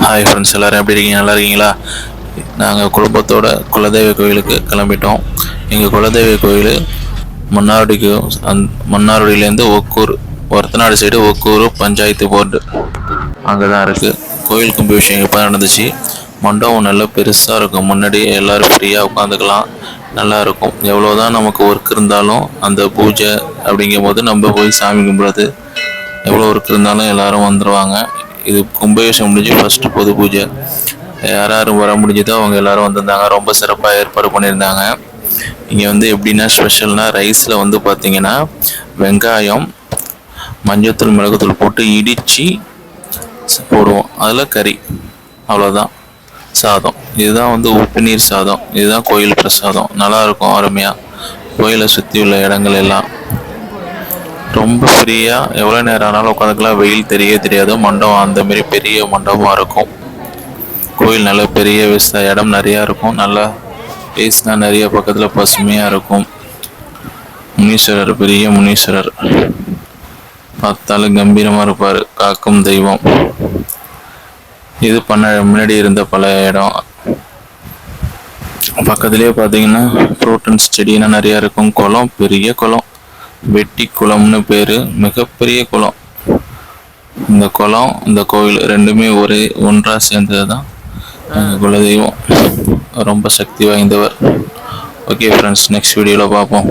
Hi friends, எல்லோரும் எப்படி இருக்கீங்க? நல்லா இருக்கீங்களா? நாங்கள் குடும்பத்தோட குலதெய்வ கோயிலுக்கு கிளம்பிட்டோம். எங்கள் குலதெய்வ கோயில் மன்னார்குடியிலேருந்து ஒக்கூர், ஒரத்தநாடு சைடு ஒக்கூர் பஞ்சாயத்து போர்டு அங்கே தான் இருக்குது. கோயில் கும்பாபிஷேகம் இப்போ நடந்துச்சு. மண்டபம் நல்லா பெருசாக இருக்கும். முன்னாடி எல்லோரும் ஃப்ரீயாக உட்காந்துக்கலாம். நல்லாயிருக்கும். எவ்வளோதான் நமக்கு ஒர்க் இருந்தாலும் அந்த பூஜை அப்படிங்கும் போது நம்ம போய் சாமி கும்பிட்றது, எவ்வளோ ஒர்க் இருந்தாலும் எல்லோரும் வந்துடுவாங்க. இது கும்பாபிஷேகம் முடிஞ்சு ஃபஸ்ட்டு பொது பூஜை. யார் யார் வர முடிஞ்சதோ அவங்க எல்லோரும் வந்திருந்தாங்க. ரொம்ப சிறப்பாக ஏற்பாடு பண்ணியிருந்தாங்க. இங்கே எப்படின்னா ஸ்பெஷல்னால் ரைஸில் பார்த்திங்கன்னா வெங்காயம், மஞ்சத்தூள், மிளகுத்தூள் போட்டு இடித்து போடுவோம். அதில் கறி, அவ்வளோதான். சாதம், இதுதான் உப்பு நீர் சாதம். இதுதான் கோயில் பிரசாதம். நல்லாயிருக்கும், அருமையாக. கோயிலை சுற்றி உள்ள இடங்கள் எல்லாம் ரொம்ப ஃப்ரீயாக எவ்வளோ நேரம் ஆனாலும் உட்காந்துக்கலாம். வெயில் தெரியாது. மண்டபம் அந்தமாரி பெரிய மண்டபமாக இருக்கும். கோயில் நல்ல பெரிய இடம் நிறையா இருக்கும். நல்லா பேஸ்னால் நிறைய பக்கத்தில் பசுமையாக இருக்கும். முனீஸ்வரர், பெரிய முனீஸ்வரர் பார்த்தாலும் கம்பீரமாக இருப்பார். காக்கும் தெய்வம். இது முன்னாடி இருந்த பல இடம். பக்கத்துலேயே பார்த்தீங்கன்னா ஃப்ரூட்டன்ஸ் செடினா நிறையா இருக்கும். குளம், பெரிய குளம், வெட்டி குளம்னு பேர். மிகப்பெரிய குளம். இந்த குளம், இந்த கோயில் ரெண்டுமே ஒன்றாக சேர்ந்தது தான் எங்கள் குலதெய்வம். ரொம்ப சக்தி வாய்ந்தவர். ஓகே ஃப்ரெண்ட்ஸ், நெக்ஸ்ட் வீடியோவில் பார்ப்போம்.